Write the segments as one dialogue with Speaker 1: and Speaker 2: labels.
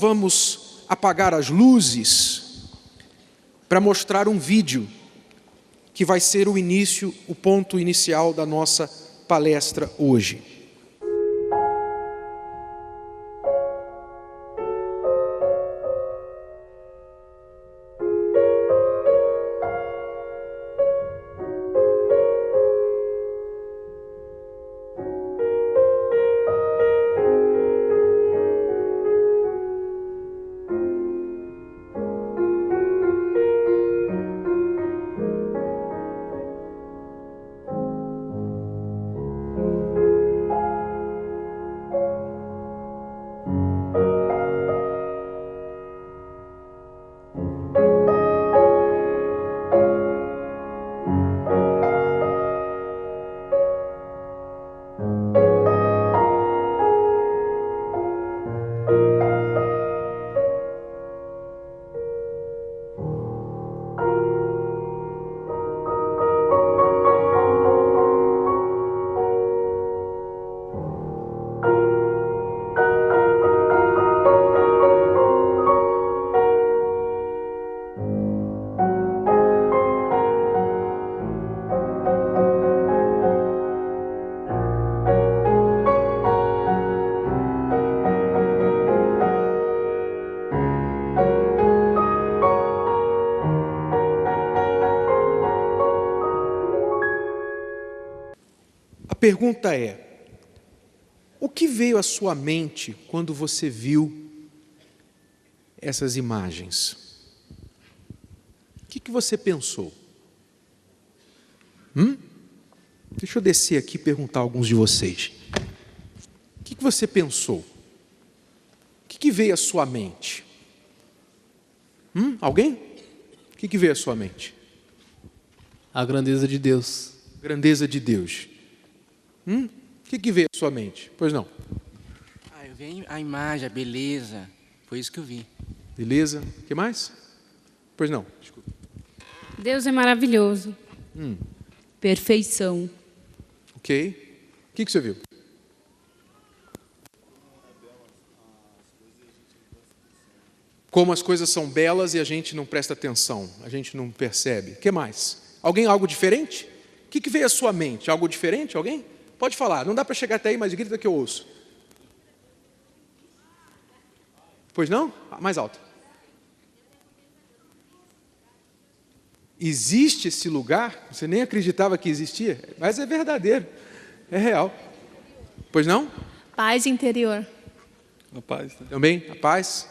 Speaker 1: vamos apagar as luzes para mostrar um vídeo que vai ser o ponto inicial da nossa palestra hoje. A pergunta é: o que veio à sua mente quando você viu essas imagens? O que você pensou? Deixa eu descer aqui e perguntar a alguns de vocês. O que você pensou? O que veio à sua mente? Alguém? O que veio à sua mente?
Speaker 2: A grandeza de Deus.
Speaker 1: Grandeza de Deus. O que veio à sua mente? Pois não.
Speaker 3: Eu vi a imagem, a beleza. Foi isso que eu vi.
Speaker 1: Beleza. O que mais? Pois não. Desculpa.
Speaker 4: Deus é maravilhoso. Perfeição.
Speaker 1: Ok. O que você viu? Como as coisas são belas e a gente não presta atenção, a gente não percebe. O que mais? Alguém, algo diferente? O que veio à sua mente? Algo diferente? Alguém? Pode falar, não dá para chegar até aí, mas grita que eu ouço. Pois não? Mais alto. Existe esse lugar? Você nem acreditava que existia, mas é verdadeiro, é real. Pois não?
Speaker 5: Paz interior.
Speaker 2: A paz.
Speaker 1: Também? A paz?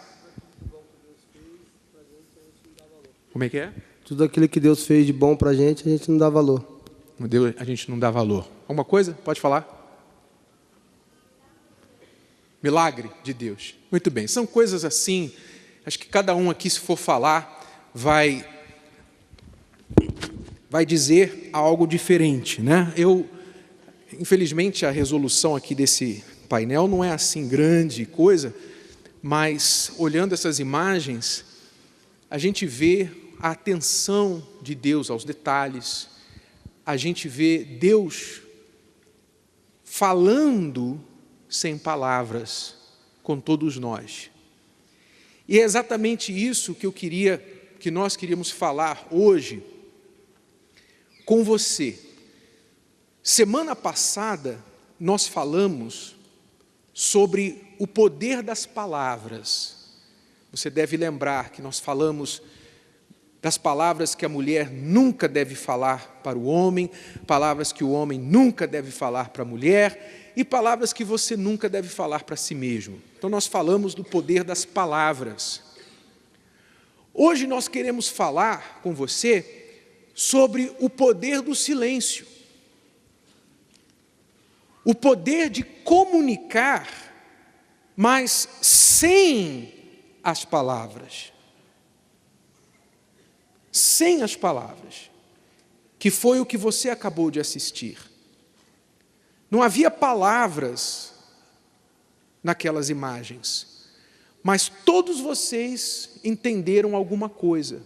Speaker 1: Como é que é?
Speaker 6: Tudo aquilo que Deus fez de bom pra gente, a gente não dá valor.
Speaker 1: A gente não dá valor. Alguma coisa? Pode falar. Milagre de Deus. Muito bem. São coisas assim. Acho que cada um aqui, se for falar, vai dizer algo diferente, né? Infelizmente, a resolução aqui desse painel não é assim grande coisa, mas olhando essas imagens, a gente vê a atenção de Deus aos detalhes. A gente vê Deus falando sem palavras com todos nós. E é exatamente isso que nós queríamos falar hoje com você. Semana passada nós falamos sobre o poder das palavras. Você deve lembrar que nós falamos das palavras que a mulher nunca deve falar para o homem, palavras que o homem nunca deve falar para a mulher e palavras que você nunca deve falar para si mesmo. Então nós falamos do poder das palavras. Hoje nós queremos falar com você sobre o poder do silêncio. O poder de comunicar, mas sem as palavras. Sem as palavras, que foi o que você acabou de assistir. Não havia palavras naquelas imagens, mas todos vocês entenderam alguma coisa.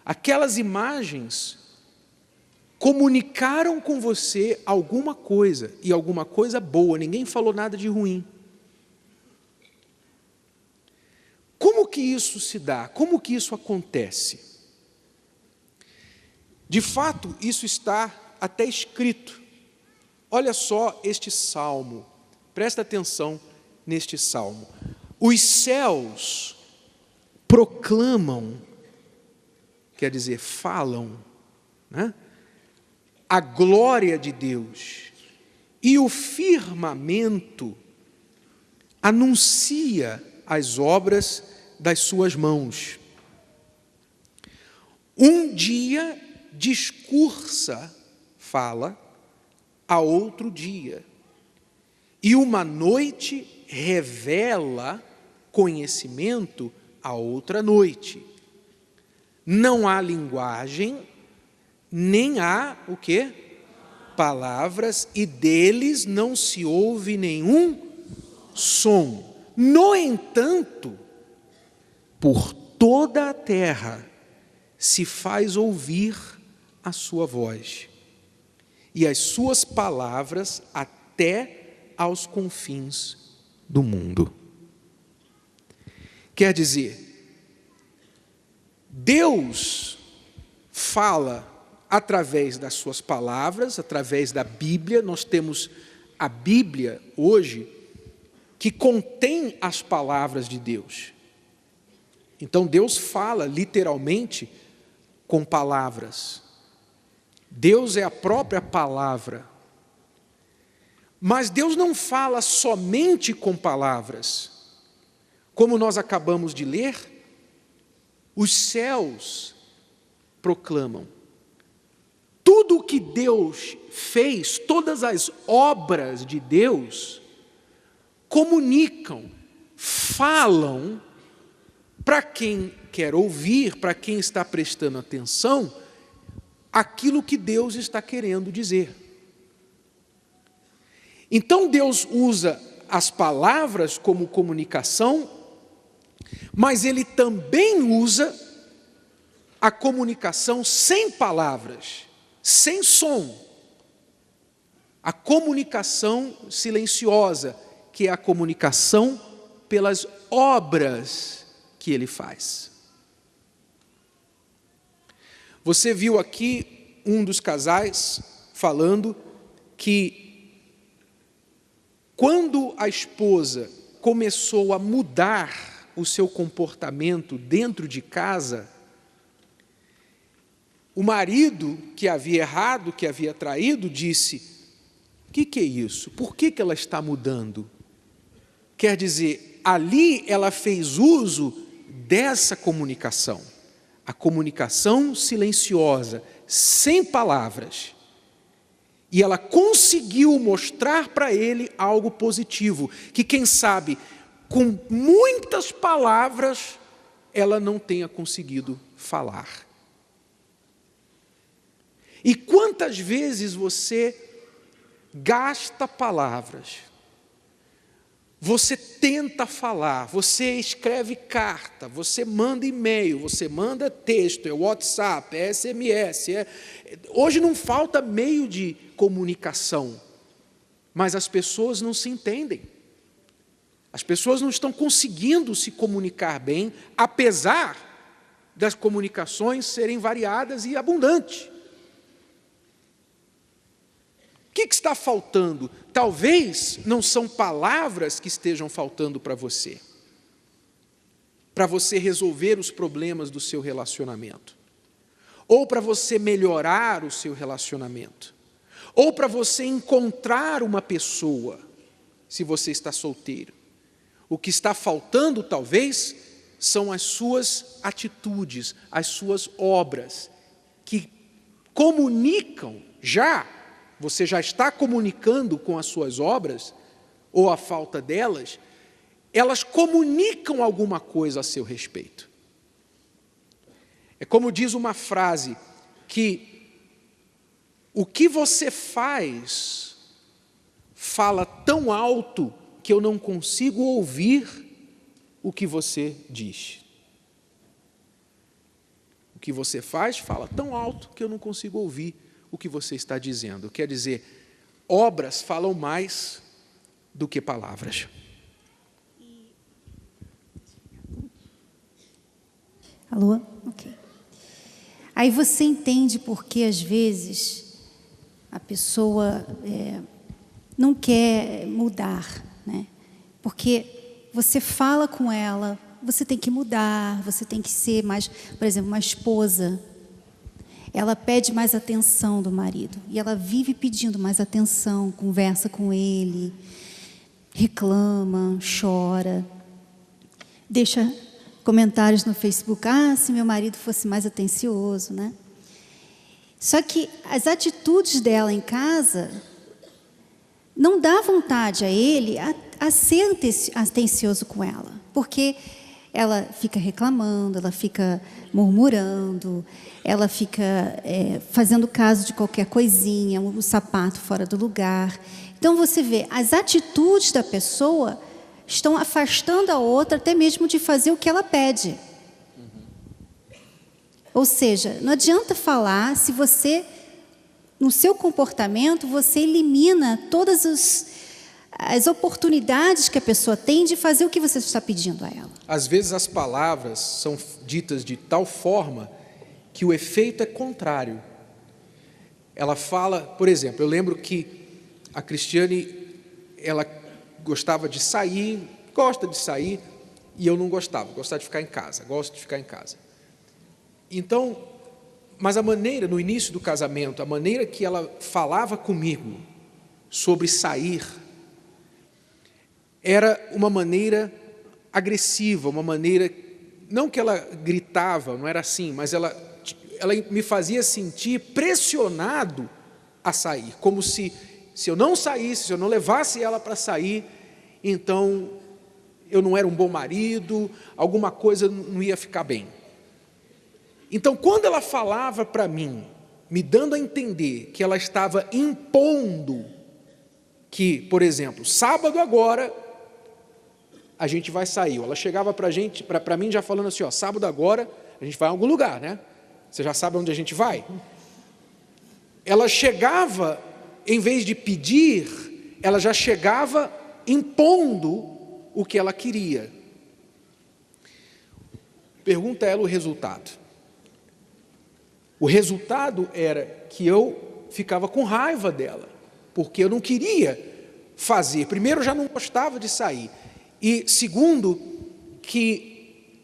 Speaker 1: Aquelas imagens comunicaram com você alguma coisa, e alguma coisa boa, ninguém falou nada de ruim. que isso se dá? Como que isso acontece? De fato, isso está até escrito. Olha só este salmo, presta atenção neste salmo. Os céus proclamam, quer dizer, falam, né? A glória de Deus, e o firmamento anuncia as obras das suas mãos. Um dia discursa, fala, a outro dia, e uma noite revela conhecimento a outra noite. Não há linguagem, nem há o quê? Palavras, e deles não se ouve nenhum som. No entanto, por toda a terra se faz ouvir a sua voz, e as suas palavras até aos confins do mundo. Quer dizer, Deus fala através das suas palavras, através da Bíblia. Nós temos a Bíblia hoje, que contém as palavras de Deus. Então Deus fala literalmente com palavras. Deus é a própria palavra. Mas Deus não fala somente com palavras. Como nós acabamos de ler, os céus proclamam. Tudo o que Deus fez, todas as obras de Deus, comunicam, falam para quem quer ouvir, para quem está prestando atenção, aquilo que Deus está querendo dizer. Então Deus usa as palavras como comunicação, mas Ele também usa a comunicação sem palavras, sem som. A comunicação silenciosa, que é a comunicação pelas obras que Ele faz. Você viu aqui um dos casais falando que quando a esposa começou a mudar o seu comportamento dentro de casa, o marido que havia errado, que havia traído, disse: o que é isso? Por que ela está mudando? Quer dizer, ali ela fez uso dessa comunicação, a comunicação silenciosa, sem palavras. E ela conseguiu mostrar para ele algo positivo, que quem sabe, com muitas palavras, ela não tenha conseguido falar. E quantas vezes você gasta palavras, você tenta falar, você escreve carta, você manda e-mail, você manda texto, é WhatsApp, é SMS, hoje não falta meio de comunicação, mas as pessoas não se entendem. As pessoas não estão conseguindo se comunicar bem, apesar das comunicações serem variadas e abundantes. O que está faltando? Talvez não são palavras que estejam faltando para você resolver os problemas do seu relacionamento, ou para você melhorar o seu relacionamento, ou para você encontrar uma pessoa, se você está solteiro. O que está faltando, talvez, são as suas atitudes, as suas obras, que comunicam já. Você já está comunicando com as suas obras, ou a falta delas, elas comunicam alguma coisa a seu respeito. É como diz uma frase, que o que você faz fala tão alto que eu não consigo ouvir o que você diz. O que você faz fala tão alto que eu não consigo ouvir o que você está dizendo. Quer dizer, obras falam mais do que palavras.
Speaker 5: Alô? Ok. Aí você entende porque, às vezes, a pessoa não quer mudar, né? Porque você fala com ela, você tem que mudar, você tem que ser mais... Por exemplo, uma esposa, ela pede mais atenção do marido. E ela vive pedindo mais atenção, conversa com ele, reclama, chora, deixa comentários no Facebook. Ah, se meu marido fosse mais atencioso, né? Só que as atitudes dela em casa não dá vontade a ele a ser atencioso com ela, porque ela fica reclamando, ela fica murmurando, ela fica fazendo caso de qualquer coisinha, um sapato fora do lugar. Então você vê, as atitudes da pessoa estão afastando a outra até mesmo de fazer o que ela pede. Ou seja, não adianta falar se você, no seu comportamento, você elimina todas as oportunidades que a pessoa tem de fazer o que você está pedindo a ela.
Speaker 1: Às vezes as palavras são ditas de tal forma que o efeito é contrário. Ela fala, por exemplo, eu lembro que a Cristiane, ela gostava de sair, gosta de sair, e eu não gostava de ficar em casa, gosto de ficar em casa. Então, mas a maneira, no início do casamento, a maneira que ela falava comigo sobre sair, era uma maneira agressiva, uma maneira, não que ela gritava, não era assim, mas ela me fazia sentir pressionado a sair, como se eu não saísse, se eu não levasse ela para sair, então eu não era um bom marido, alguma coisa não ia ficar bem. Então, quando ela falava para mim, me dando a entender que ela estava impondo que, por exemplo, sábado agora a gente vai sair. Ela chegava para mim já falando assim, ó, sábado agora a gente vai a algum lugar, né? Você já sabe onde a gente vai? Ela chegava, em vez de pedir, ela já chegava impondo o que ela queria. Pergunta a ela o resultado. O resultado era que eu ficava com raiva dela, porque eu não queria fazer. Primeiro, eu já não gostava de sair. E segundo, que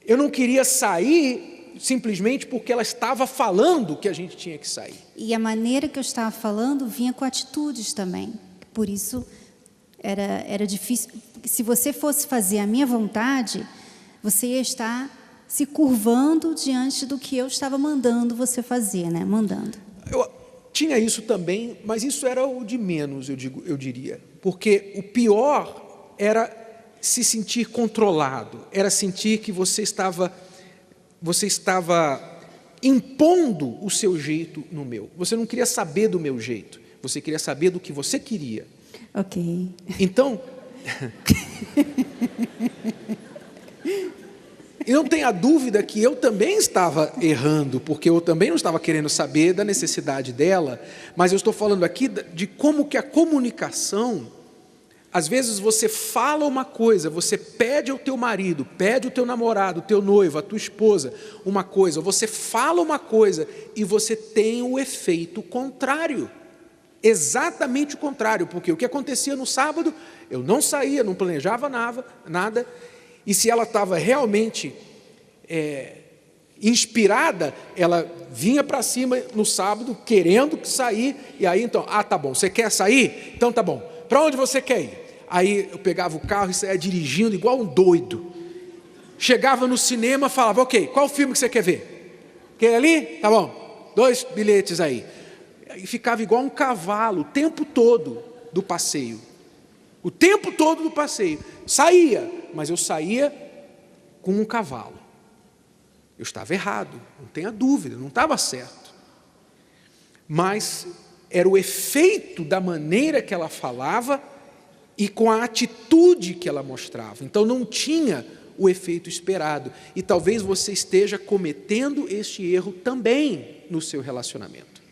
Speaker 1: eu não queria sair simplesmente porque ela estava falando que a gente tinha que sair.
Speaker 5: E a maneira que eu estava falando vinha com atitudes também. Por isso, era difícil. Se você fosse fazer a minha vontade, você ia estar se curvando diante do que eu estava mandando você fazer, né? Mandando.
Speaker 1: Eu tinha isso também, mas isso era o de menos, eu diria. Porque o pior era se sentir controlado, era sentir que você estava impondo o seu jeito no meu. Você não queria saber do meu jeito, você queria saber do que você queria.
Speaker 5: Ok.
Speaker 1: Então, e não tenha dúvida que eu também estava errando, porque eu também não estava querendo saber da necessidade dela, mas eu estou falando aqui de como que a comunicação, às vezes você fala uma coisa, você pede ao teu marido, pede ao teu namorado, ao teu noivo, à tua esposa uma coisa, você fala uma coisa e você tem o efeito contrário, exatamente o contrário, porque o que acontecia no sábado, eu não saía, não planejava nada, e se ela estava realmente inspirada, ela vinha para cima no sábado, querendo sair, e aí então, tá bom, você quer sair? Então tá bom, para onde você quer ir? Aí eu pegava o carro e saía dirigindo igual um doido, chegava no cinema, falava, ok, qual filme que você quer ver? Aquele ali? Tá bom, 2 bilhetes aí, e ficava igual um cavalo o tempo todo do passeio, saía, mas eu saía com um cavalo. Eu estava errado, não tenha dúvida, não estava certo. Mas era o efeito da maneira que ela falava e com a atitude que ela mostrava. Então não tinha o efeito esperado. E talvez você esteja cometendo este erro também no seu relacionamento.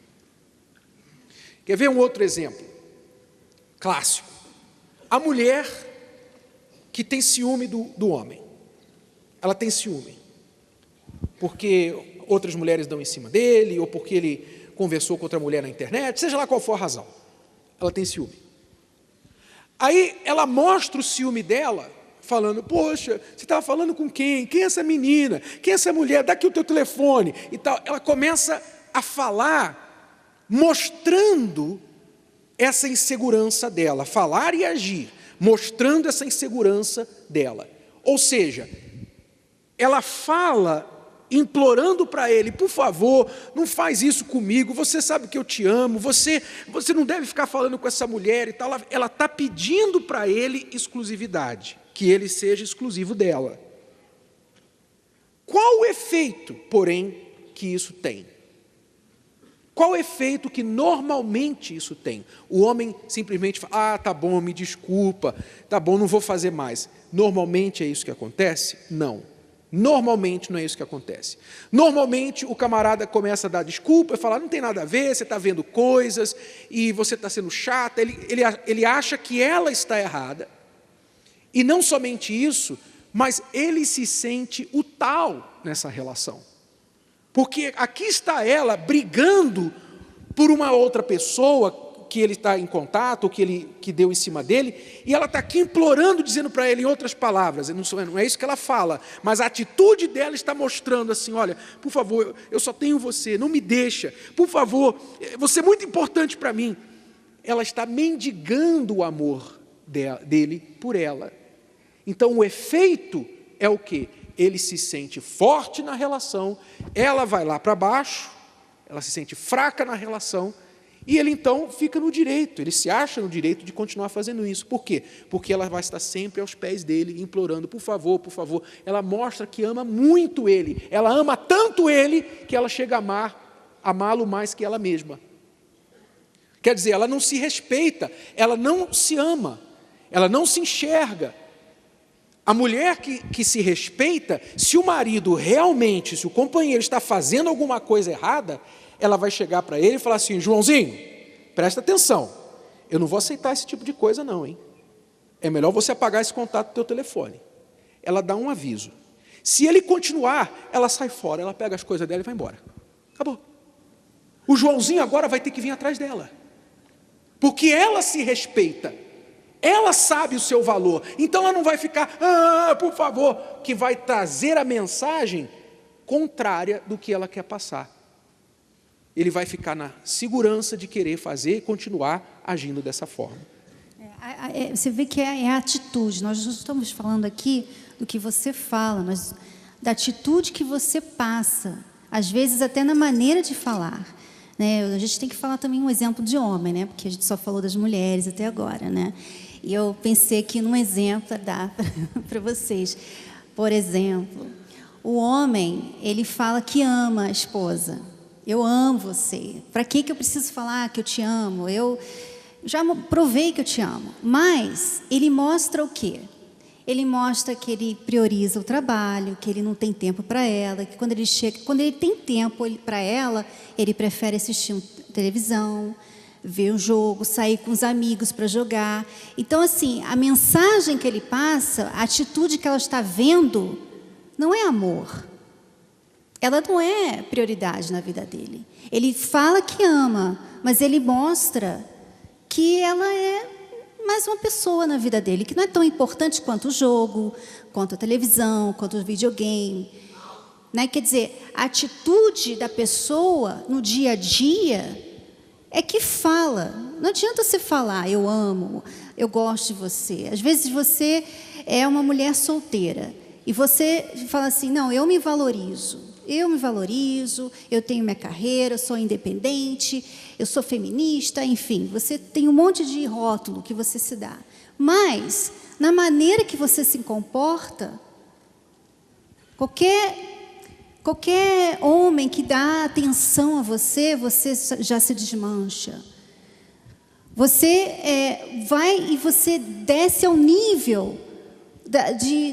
Speaker 1: Quer ver um outro exemplo? Clássico. A mulher que tem ciúme do homem. Ela tem ciúme. porque outras mulheres dão em cima dele, ou porque ele conversou com outra mulher na internet, seja lá qual for a razão. Ela tem ciúme. Aí ela mostra o ciúme dela, falando, poxa, você estava falando com quem? Quem é essa menina? Quem é essa mulher? Dá aqui o teu telefone. E tal. Ela começa a falar, mostrando essa insegurança dela, falar e agir, mostrando essa insegurança dela. Ou seja, ela fala implorando para ele, por favor, não faz isso comigo, você sabe que eu te amo, você não deve ficar falando com essa mulher e tal. Ela está pedindo para ele exclusividade, que ele seja exclusivo dela. Qual o efeito, porém, que isso tem? Qual o efeito que normalmente isso tem? O homem simplesmente fala, tá bom, me desculpa, tá bom, não vou fazer mais. Normalmente é isso que acontece? Não. Normalmente não é isso que acontece. Normalmente o camarada começa a dar desculpa, falar, não tem nada a ver, você está vendo coisas, e você está sendo chata, ele acha que ela está errada, e não somente isso, mas ele se sente o tal nessa relação. Porque aqui está ela brigando por uma outra pessoa que ele está em contato, que deu em cima dele, e ela está aqui implorando, dizendo para ele em outras palavras, não é isso que ela fala, mas a atitude dela está mostrando assim, olha, por favor, eu só tenho você, não me deixa, por favor, você é muito importante para mim. Ela está mendigando o amor dele por ela. Então o efeito é o quê? Ele se sente forte na relação, ela vai lá para baixo, ela se sente fraca na relação, e ele então fica no direito, ele se acha no direito de continuar fazendo isso. Por quê? Porque ela vai estar sempre aos pés dele, implorando, por favor, por favor. Ela mostra que ama muito ele, ela ama tanto ele, que ela chega a amá-lo mais que ela mesma. Quer dizer, ela não se respeita, ela não se ama, ela não se enxerga. A mulher que se respeita, se o marido realmente, se o companheiro está fazendo alguma coisa errada, ela vai chegar para ele e falar assim, Joãozinho, presta atenção, eu não vou aceitar esse tipo de coisa não, hein? É melhor você apagar esse contato do teu telefone. Ela dá um aviso. Se ele continuar, ela sai fora, ela pega as coisas dela e vai embora. Acabou. O Joãozinho agora vai ter que vir atrás dela. Porque ela se respeita. Ela sabe o seu valor. Então ela não vai ficar, por favor, que vai trazer a mensagem contrária do que ela quer passar. Ele vai ficar na segurança de querer fazer e continuar agindo dessa forma.
Speaker 5: Você vê que é a atitude. Nós não estamos falando aqui do que você fala, mas da atitude que você passa. Às vezes até na maneira de falar. Né? A gente tem que falar também um exemplo de homem, né? Porque a gente só falou das mulheres até agora. Né? E eu pensei aqui num exemplo para dar para vocês. Por exemplo, o homem, ele fala que ama a esposa. Eu amo você. Para que eu preciso falar que eu te amo? Eu já provei que eu te amo. Mas ele mostra o quê? Ele mostra que ele prioriza o trabalho, que ele não tem tempo para ela, que quando ele tem tempo para ela, ele prefere assistir televisão, ver um jogo, sair com os amigos para jogar. Então, assim, a mensagem que ele passa, a atitude que ela está vendo, não é amor. Ela não é prioridade na vida dele. Ele fala que ama, mas ele mostra que ela é mais uma pessoa na vida dele, que não é tão importante quanto o jogo, quanto a televisão, quanto o videogame. Né? Quer dizer, a atitude da pessoa no dia a dia é que fala. Não adianta você falar, eu amo, eu gosto de você. Às vezes você é uma mulher solteira e você fala assim, não, eu me valorizo, eu tenho minha carreira, eu sou independente, eu sou feminista, enfim, você tem um monte de rótulo que você se dá. Mas, na maneira que você se comporta, qualquer homem que dá atenção a você, você já se desmancha. Você vai e você desce ao nível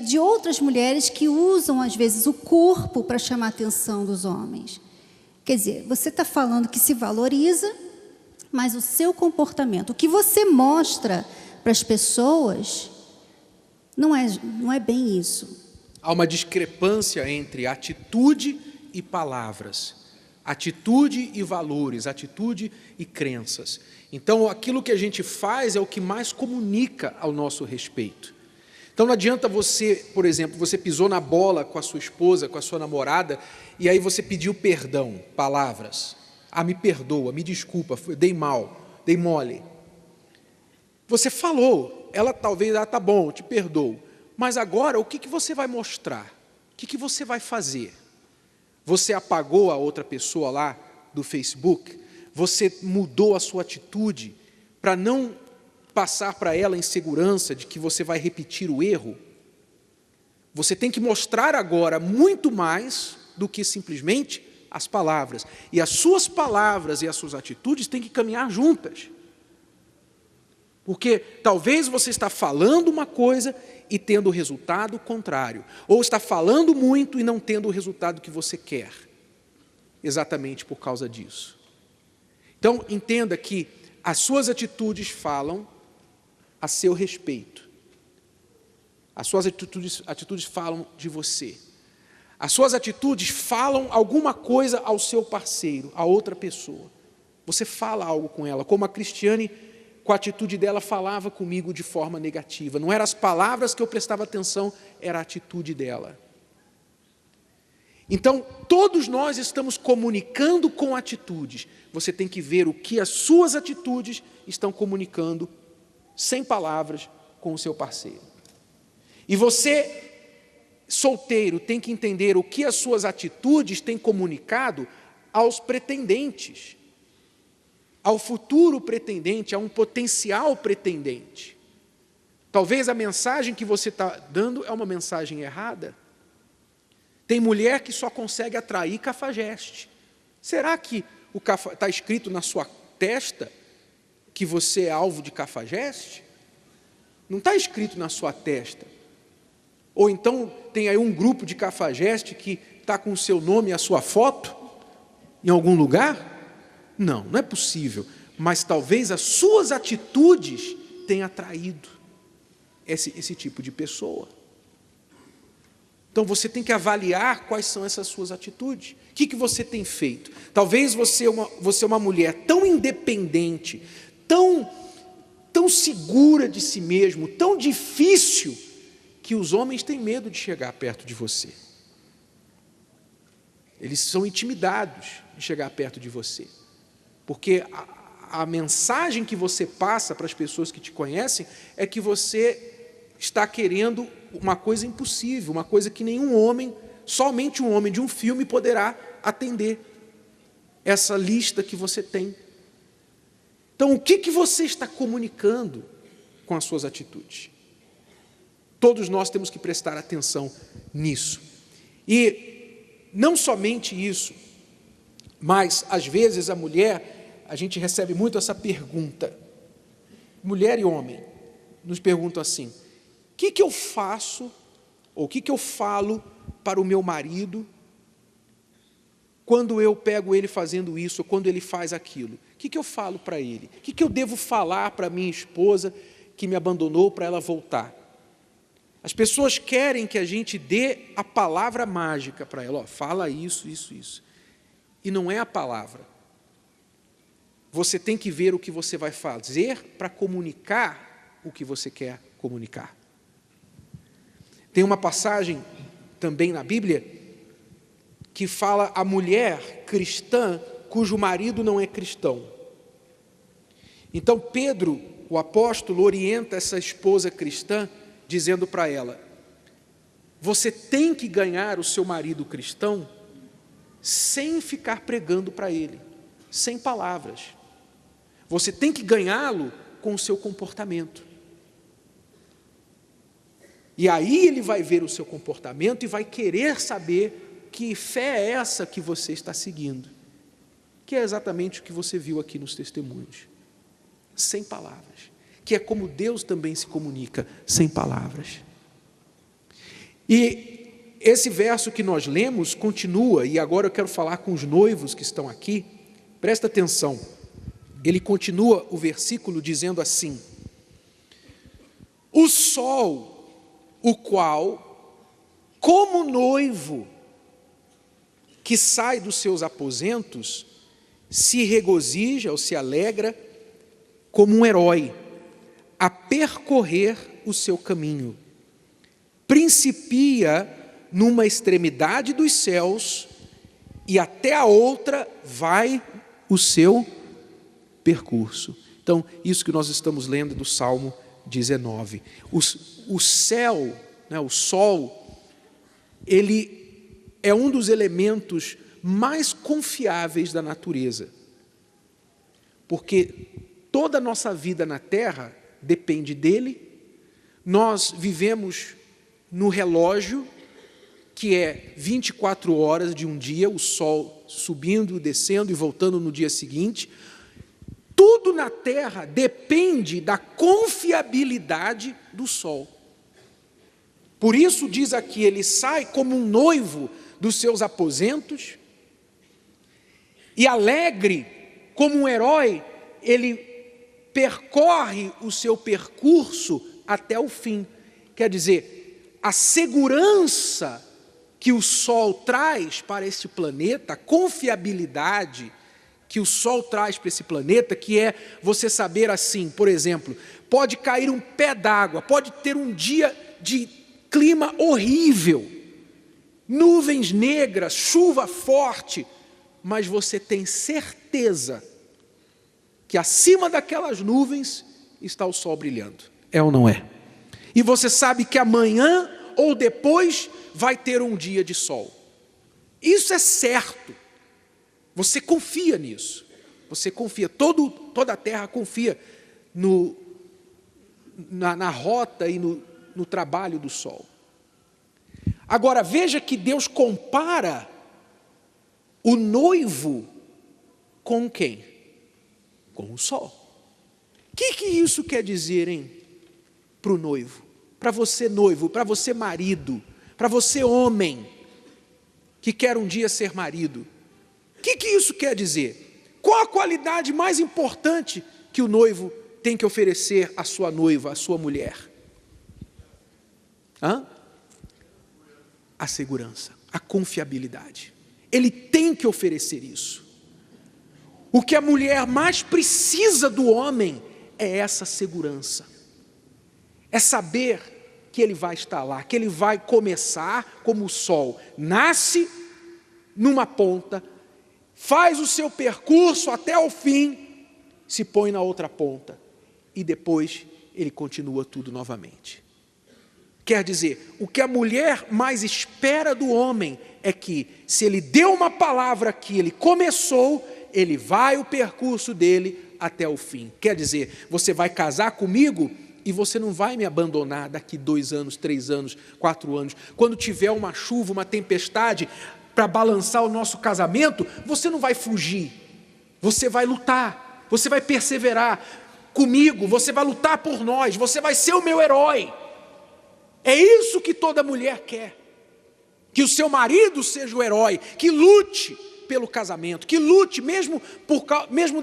Speaker 5: de outras mulheres que usam, às vezes, o corpo para chamar a atenção dos homens. Quer dizer, você está falando que se valoriza, mas o seu comportamento, o que você mostra para as pessoas, não é bem isso.
Speaker 1: Há uma discrepância entre atitude e palavras, atitude e valores, atitude e crenças. Então, aquilo que a gente faz é o que mais comunica ao nosso respeito. Então, não adianta você, por exemplo, você pisou na bola com a sua esposa, com a sua namorada, e aí você pediu perdão, palavras. Ah, me perdoa, me desculpa, dei mal, dei mole. Você falou, ela talvez, tá bom, te perdoo. Mas agora, o que você vai mostrar? O que você vai fazer? Você apagou a outra pessoa lá do Facebook? Você mudou a sua atitude para não passar para ela a insegurança de que você vai repetir o erro? Você tem que mostrar agora muito mais do que simplesmente as palavras. E as suas palavras e as suas atitudes têm que caminhar juntas. Porque talvez você está falando uma coisa e tendo o resultado contrário. Ou está falando muito e não tendo o resultado que você quer. Exatamente por causa disso. Então, entenda que as suas atitudes falam a seu respeito. As suas atitudes falam de você. As suas atitudes falam alguma coisa ao seu parceiro, a outra pessoa. Você fala algo com ela, como a Cristiane, com a atitude dela, falava comigo de forma negativa. Não eram as palavras que eu prestava atenção, era a atitude dela. Então, todos nós estamos comunicando com atitudes. Você tem que ver o que as suas atitudes estão comunicando, sem palavras, com o seu parceiro. E você, solteiro, tem que entender o que as suas atitudes têm comunicado aos pretendentes, ao futuro pretendente, a um potencial pretendente. Talvez a mensagem que você está dando é uma mensagem errada. Tem mulher que só consegue atrair cafajeste. Será que está escrito na sua testa que você é alvo de cafajeste? Não está escrito na sua testa. Ou então tem aí um grupo de cafajeste que está com o seu nome e a sua foto em algum lugar? Não, não é possível. Mas talvez as suas atitudes tenham atraído esse tipo de pessoa. Então você tem que avaliar quais são essas suas atitudes. O que você tem feito? Talvez você é uma mulher tão independente, tão segura de si mesmo, tão difícil, que os homens têm medo de chegar perto de você. Eles são intimidados de chegar perto de você. Porque a mensagem que você passa para as pessoas que te conhecem é que você está querendo uma coisa impossível, uma coisa que nenhum homem, somente um homem de um filme poderá atender essa lista que você tem. Então, o que você está comunicando com as suas atitudes? Todos nós temos que prestar atenção nisso. E não somente isso, mas às vezes a mulher, a gente recebe muito essa pergunta, mulher e homem, nos perguntam assim: o que eu faço, ou o que eu falo para o meu marido quando eu pego ele fazendo isso, ou quando ele faz aquilo? O que eu falo para ele? O que eu devo falar para minha esposa que me abandonou para ela voltar? As pessoas querem que a gente dê a palavra mágica para ela. Ó, fala isso, isso, isso. E não é a palavra. Você tem que ver o que você vai fazer para comunicar o que você quer comunicar. Tem uma passagem também na Bíblia que fala a mulher cristã cujo marido não é cristão. Então Pedro, o apóstolo, orienta essa esposa cristã dizendo para ela: você tem que ganhar o seu marido cristão sem ficar pregando para ele, sem palavras. Você tem que ganhá-lo com o seu comportamento. E aí ele vai ver o seu comportamento e vai querer saber que fé é essa que você está seguindo. Que é exatamente o que você viu aqui nos testemunhos. Sem palavras. Que é como Deus também se comunica, sem palavras. E esse verso que nós lemos continua, e agora eu quero falar com os noivos que estão aqui. Presta atenção. Ele continua o versículo dizendo assim: o sol, o qual, como noivo, que sai dos seus aposentos se regozija ou se alegra como um herói a percorrer o seu caminho. Principia numa extremidade dos céus e até a outra vai o seu percurso. Então, isso que nós estamos lendo do Salmo 19. O céu, né, o sol, ele é um dos elementos mais confiáveis da natureza. Porque toda a nossa vida na Terra depende dele. Nós vivemos no relógio, que é 24 horas de um dia, o sol subindo, descendo e voltando no dia seguinte. Tudo na Terra depende da confiabilidade do sol. Por isso diz aqui, ele sai como um noivo dos seus aposentos, e alegre como um herói, ele percorre o seu percurso até o fim. Quer dizer, a segurança que o sol traz para este planeta, a confiabilidade que o sol traz para esse planeta, que é você saber assim, por exemplo, pode cair um pé d'água, pode ter um dia de clima horrível, nuvens negras, chuva forte, mas você tem certeza que acima daquelas nuvens está o sol brilhando. É ou não é? E você sabe que amanhã ou depois vai ter um dia de sol. Isso é certo. Você confia nisso. Você confia. Toda a terra confia na rota e no trabalho do sol. Agora, veja que Deus compara o noivo com quem? Com o sol. O que isso quer dizer, hein? Para o noivo, para você noivo, para você marido, para você homem, que quer um dia ser marido. O que isso quer dizer? Qual a qualidade mais importante que o noivo tem que oferecer à sua noiva, à sua mulher? A segurança, a confiabilidade. Ele tem que oferecer isso. O que a mulher mais precisa do homem é essa segurança. É saber que ele vai estar lá, que ele vai começar como o sol. Nasce numa ponta, faz o seu percurso até o fim, se põe na outra ponta. E depois ele continua tudo novamente. Quer dizer, o que a mulher mais espera do homem é que, se ele deu uma palavra que ele começou, ele vai o percurso dele até o fim. Quer dizer, você vai casar comigo e você não vai me abandonar daqui 2 anos, 3 anos, 4 anos. Quando tiver uma chuva, uma tempestade para balançar o nosso casamento, você não vai fugir. Você vai lutar, você vai perseverar comigo, você vai lutar por nós, você vai ser o meu herói. É isso que toda mulher quer. Que o seu marido seja o herói, que lute pelo casamento, que lute mesmo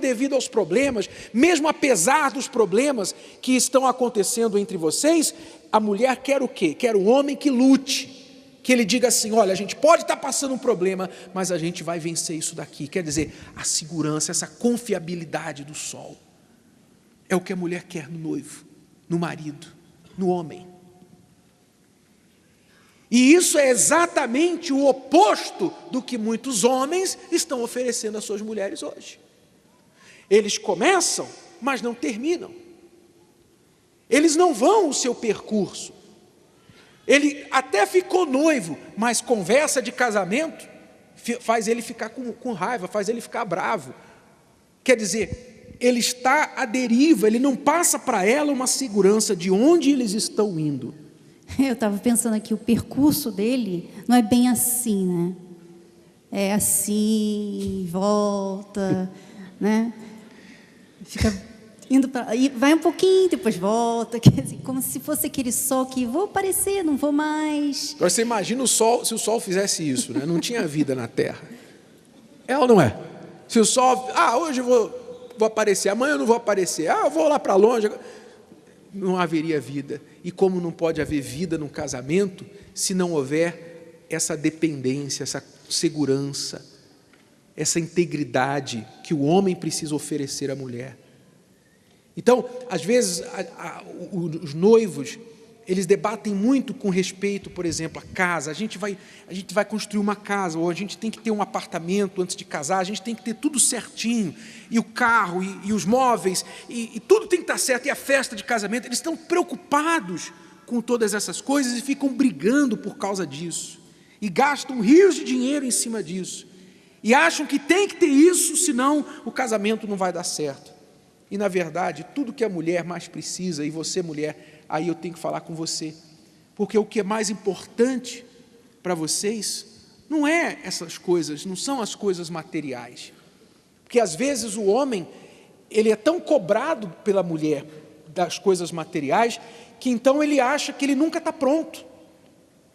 Speaker 1: devido aos problemas, mesmo apesar dos problemas que estão acontecendo entre vocês. A mulher quer o quê? Quer um homem que lute, que ele diga assim, olha, a gente pode estar passando um problema, mas a gente vai vencer isso daqui. Quer dizer, a segurança, essa confiabilidade do sol, é o que a mulher quer no noivo, no marido, no homem. E isso é exatamente o oposto do que muitos homens estão oferecendo às suas mulheres hoje. Eles começam, mas não terminam. Eles não vão o seu percurso. Ele até ficou noivo, mas conversa de casamento faz ele ficar com raiva, faz ele ficar bravo. Quer dizer, ele está à deriva, ele não passa para ela uma segurança de onde eles estão indo.
Speaker 5: Eu estava pensando aqui, o percurso dele não é bem assim, né? É assim, volta, né? Fica indo para, vai um pouquinho, depois volta, como se fosse aquele sol que vou aparecer, não vou mais.
Speaker 1: Agora você imagina o sol, se o sol fizesse isso, né? Não tinha vida na Terra. É ou não é? Se o sol, hoje eu vou aparecer, amanhã eu não vou aparecer, eu vou lá para longe. Não haveria vida. E como não pode haver vida num casamento, se não houver essa dependência, essa segurança, essa integridade que o homem precisa oferecer à mulher. Então, às vezes, os noivos, eles debatem muito com respeito, por exemplo, à casa. A gente vai construir uma casa, ou a gente tem que ter um apartamento antes de casar, a gente tem que ter tudo certinho, e o carro, e os móveis, e tudo tem que estar certo, e a festa de casamento. Eles estão preocupados com todas essas coisas e ficam brigando por causa disso, e gastam rios de dinheiro em cima disso, e acham que tem que ter isso, senão o casamento não vai dar certo. E, na verdade, tudo que a mulher mais precisa, e você, mulher, aí eu tenho que falar com você, porque o que é mais importante para vocês não é essas coisas, não são as coisas materiais. Porque, às vezes, o homem, ele é tão cobrado pela mulher das coisas materiais, que então ele acha que ele nunca está pronto.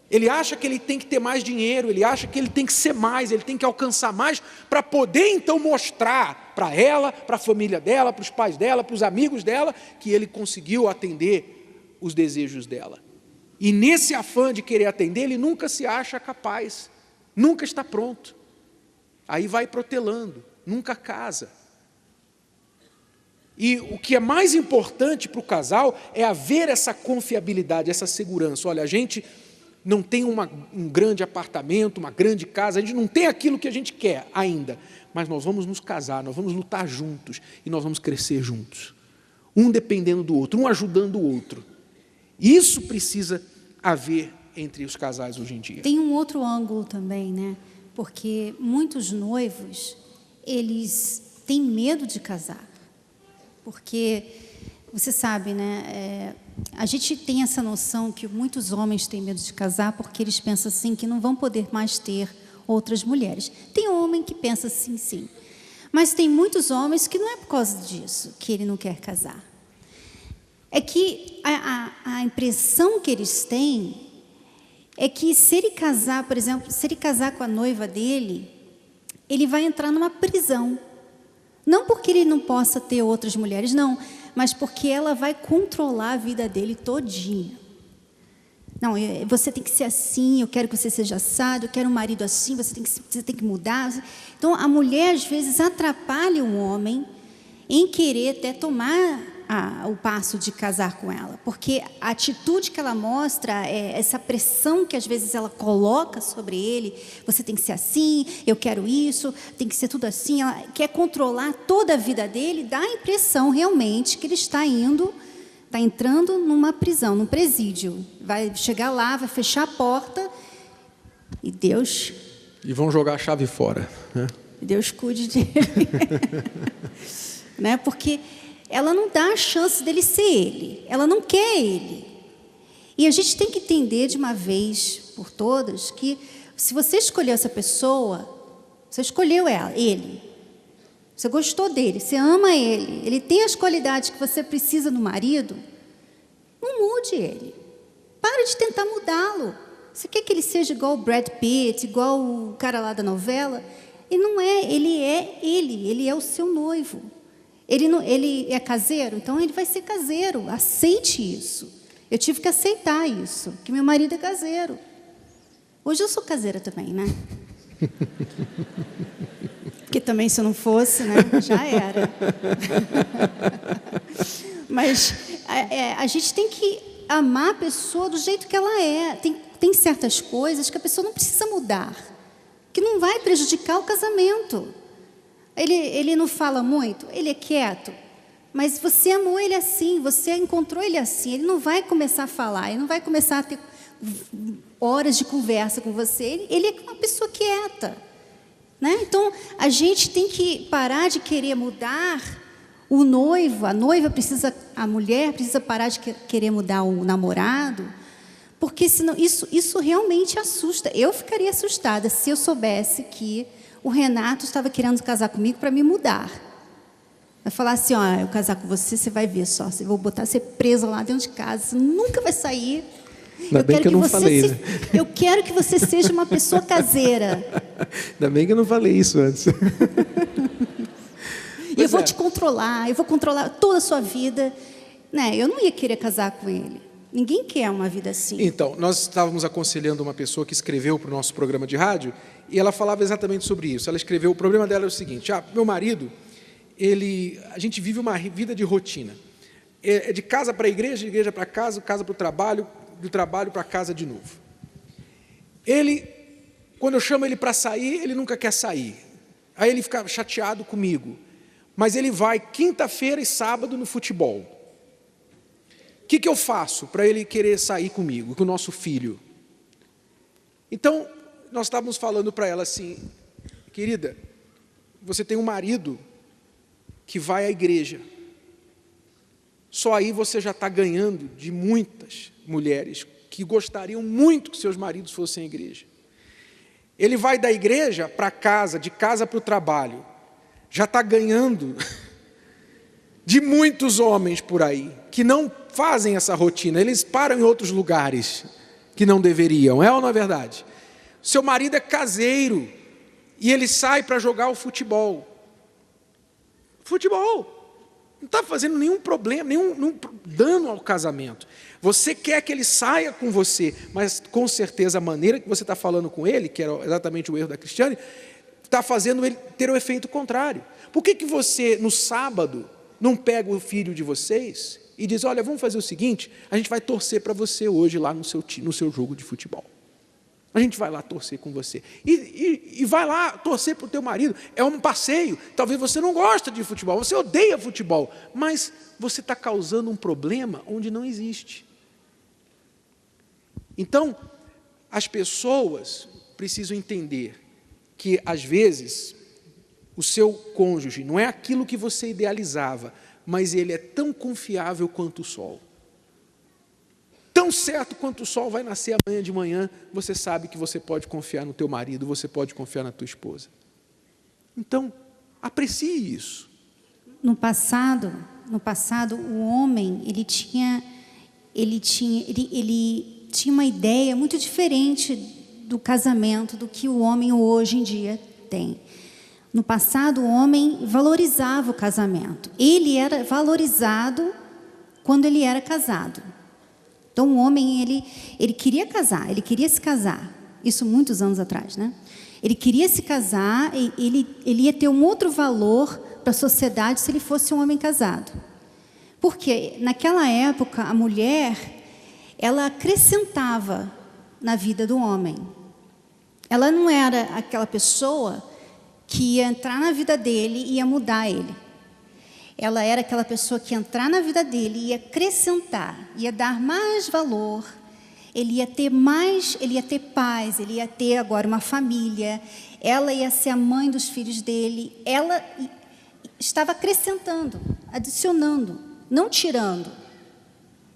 Speaker 1: Ele acha que ele tem que ter mais dinheiro, ele acha que ele tem que ser mais, ele tem que alcançar mais, para poder então mostrar para ela, para a família dela, para os pais dela, para os amigos dela, que ele conseguiu atender os desejos dela. E nesse afã de querer atender, ele nunca se acha capaz, nunca está pronto. Aí vai protelando, nunca casa. E o que é mais importante para o casal é haver essa confiabilidade, essa segurança. Olha, a gente não tem um grande apartamento, uma grande casa, a gente não tem aquilo que a gente quer ainda, mas nós vamos nos casar, nós vamos lutar juntos e nós vamos crescer juntos, um dependendo do outro, um ajudando o outro. Isso precisa haver entre os casais hoje em dia.
Speaker 5: Tem um outro ângulo também, né? Porque muitos noivos, eles têm medo de casar, porque você sabe, né? A gente tem essa noção que muitos homens têm medo de casar porque eles pensam assim que não vão poder mais ter outras mulheres. Tem homem que pensa assim, sim. Mas tem muitos homens que não é por causa disso que ele não quer casar. É que a impressão que eles têm é que se ele casar, por exemplo, se ele casar com a noiva dele, ele vai entrar numa prisão. Não porque ele não possa ter outras mulheres, não, mas porque ela vai controlar a vida dele todinha. Não, você tem que ser assim, eu quero que você seja assado, eu quero um marido assim, você tem que mudar. Então, a mulher, às vezes, atrapalha o homem em querer até tomar o passo de casar com ela, porque a atitude que ela mostra, essa pressão que às vezes ela coloca sobre ele, você tem que ser assim, eu quero isso, tem que ser tudo assim, ela quer controlar toda a vida dele, dá a impressão realmente que ele está entrando numa prisão, num presídio, vai chegar lá, vai fechar a porta e Deus...
Speaker 1: E vão jogar a chave fora, né?
Speaker 5: Deus cuide dele. Né? Porque ela não dá a chance dele ser ele, ela não quer ele. E a gente tem que entender de uma vez por todas que se você escolheu essa pessoa, você escolheu ele, você gostou dele, você ama ele tem as qualidades que você precisa no marido, não mude ele, para de tentar mudá-lo. Você quer que ele seja igual o Brad Pitt, igual o cara lá da novela? E não é, ele é o seu noivo. Ele é caseiro, então ele vai ser caseiro. Aceite isso. Eu tive que aceitar isso, que meu marido é caseiro. Hoje eu sou caseira também, né? Porque também, se eu não fosse, né, já era. Mas a gente tem que amar a pessoa do jeito que ela é. Tem certas coisas que a pessoa não precisa mudar, que não vai prejudicar o casamento. Ele não fala muito, ele é quieto, mas você amou ele assim, você encontrou ele assim, ele não vai começar a falar, ele não vai começar a ter horas de conversa com você, ele é uma pessoa quieta, né? Então, a gente tem que parar de querer mudar o noivo, a mulher precisa parar de querer mudar o namorado, porque senão isso realmente assusta. Eu ficaria assustada se eu soubesse que o Renato estava querendo casar comigo para me mudar. Vai falar assim, eu casar com você, você vai ver só, eu vou botar você presa lá dentro de casa, você nunca vai sair.
Speaker 6: Ainda bem que eu não falei, né?
Speaker 5: Eu quero que você seja uma pessoa caseira.
Speaker 6: Ainda bem que eu não falei isso antes.
Speaker 5: E eu vou te controlar, eu vou controlar toda a sua vida. Né? Eu não ia querer casar com ele. Ninguém quer uma vida assim.
Speaker 1: Então, nós estávamos aconselhando uma pessoa que escreveu para o nosso programa de rádio, e ela falava exatamente sobre isso. Ela escreveu, o problema dela é o seguinte: meu marido, a gente vive uma vida de rotina. É de casa para a igreja, de igreja para casa, casa para o trabalho, do trabalho para casa de novo. Quando eu chamo ele para sair, ele nunca quer sair. Aí ele fica chateado comigo. Mas ele vai quinta-feira e sábado no futebol. O que eu faço para ele querer sair comigo, com o nosso filho? Então, nós estávamos falando para ela assim: querida, você tem um marido que vai à igreja. Só aí você já está ganhando de muitas mulheres que gostariam muito que seus maridos fossem à igreja. Ele vai da igreja para casa, de casa para o trabalho. Já está ganhando de muitos homens por aí, que não fazem essa rotina. Eles param em outros lugares que não deveriam. É ou não é verdade? Seu marido é caseiro e ele sai para jogar o futebol. Futebol. Não está fazendo nenhum problema, nenhum dano ao casamento. Você quer que ele saia com você, mas com certeza a maneira que você está falando com ele, que era exatamente o erro da Cristiane, está fazendo ele ter o efeito contrário. Por que você, no sábado, não pega o filho de vocês e diz: olha, vamos fazer o seguinte, a gente vai torcer para você hoje lá no seu jogo de futebol. A gente vai lá torcer com você. E vai lá torcer para o teu marido. É um passeio. Talvez você não gosta de futebol, você odeia futebol, mas você está causando um problema onde não existe. Então, as pessoas precisam entender que, às vezes, o seu cônjuge não é aquilo que você idealizava, mas ele é tão confiável quanto o sol. Tão certo quanto o sol vai nascer amanhã de manhã, você sabe que você pode confiar no teu marido, você pode confiar na tua esposa. Então, aprecie isso.
Speaker 5: No passado, o homem, ele tinha uma ideia muito diferente do casamento do que o homem hoje em dia tem. No passado, o homem valorizava o casamento. Ele era valorizado quando ele era casado. Então, o homem, ele queria casar, ele queria se casar. Isso muitos anos atrás, né? Ele queria se casar, ele ia ter um outro valor para a sociedade se ele fosse um homem casado. Porque, naquela época, a mulher, ela acrescentava na vida do homem. Ela não era aquela pessoa que ia entrar na vida dele e ia mudar ele. Ela era aquela pessoa que ia entrar na vida dele e ia acrescentar, ia dar mais valor, ele ia ter paz, ele ia ter agora uma família, ela ia ser a mãe dos filhos dele, ela estava acrescentando, adicionando, não tirando,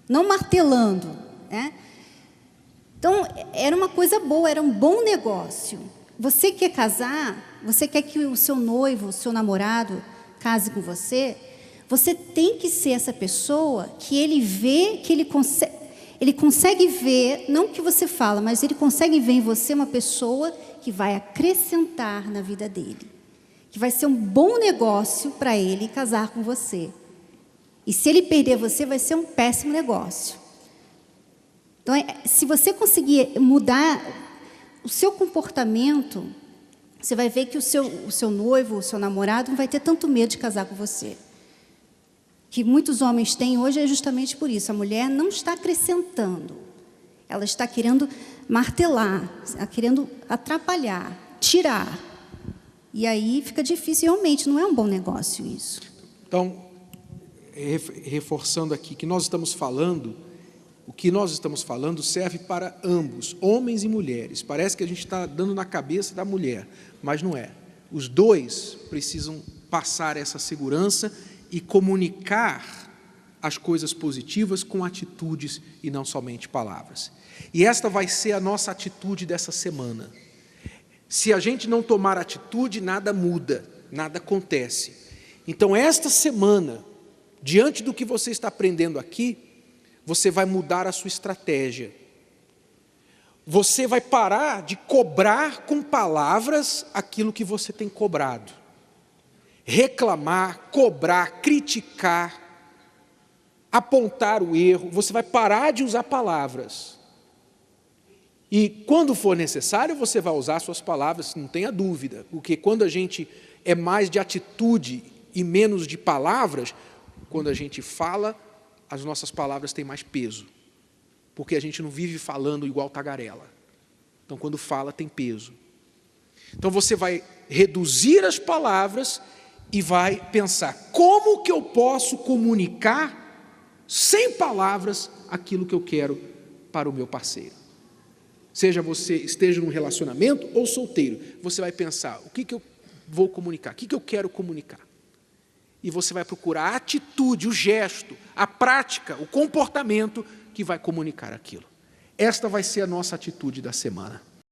Speaker 5: não martelando, né? Então, era uma coisa boa, era um bom negócio. Você quer casar, você quer que o seu noivo, o seu namorado case com você, você tem que ser essa pessoa que ele vê, que ele consegue ver, não o que você fala, mas ele consegue ver em você uma pessoa que vai acrescentar na vida dele, que vai ser um bom negócio para ele casar com você. E se ele perder você, vai ser um péssimo negócio. Então, se você conseguir mudar o seu comportamento, você vai ver que o seu noivo, o seu namorado, não vai ter tanto medo de casar com você. Que muitos homens têm hoje é justamente por isso. A mulher não está acrescentando. Ela está querendo martelar, querendo atrapalhar, tirar. E aí fica difícil. Realmente, não é um bom negócio isso.
Speaker 1: Então, reforçando aqui que nós estamos falando, o que nós estamos falando serve para ambos, homens e mulheres. Parece que a gente está dando na cabeça da mulher, mas não é. Os dois precisam passar essa segurança e comunicar as coisas positivas com atitudes e não somente palavras. E esta vai ser a nossa atitude dessa semana. Se a gente não tomar atitude, nada muda, nada acontece. Então, esta semana, diante do que você está aprendendo aqui, você vai mudar a sua estratégia. Você vai parar de cobrar com palavras aquilo que você tem cobrado. Reclamar, cobrar, criticar. apontar o erro, você vai parar de usar palavras. E quando for necessário, você vai usar suas palavras, não tenha dúvida, porque quando a gente é mais de atitude e menos de palavras, quando a gente fala, as nossas palavras têm mais peso, porque a gente não vive falando igual tagarela. Então, quando fala, tem peso. Então, você vai reduzir as palavras e vai pensar, como que eu posso comunicar sem palavras aquilo que eu quero para o meu parceiro? Seja você esteja num relacionamento ou solteiro, você vai pensar, o que eu vou comunicar? O que eu quero comunicar? E você vai procurar a atitude, o gesto, a prática, o comportamento que vai comunicar aquilo. Esta vai ser a nossa atitude da semana.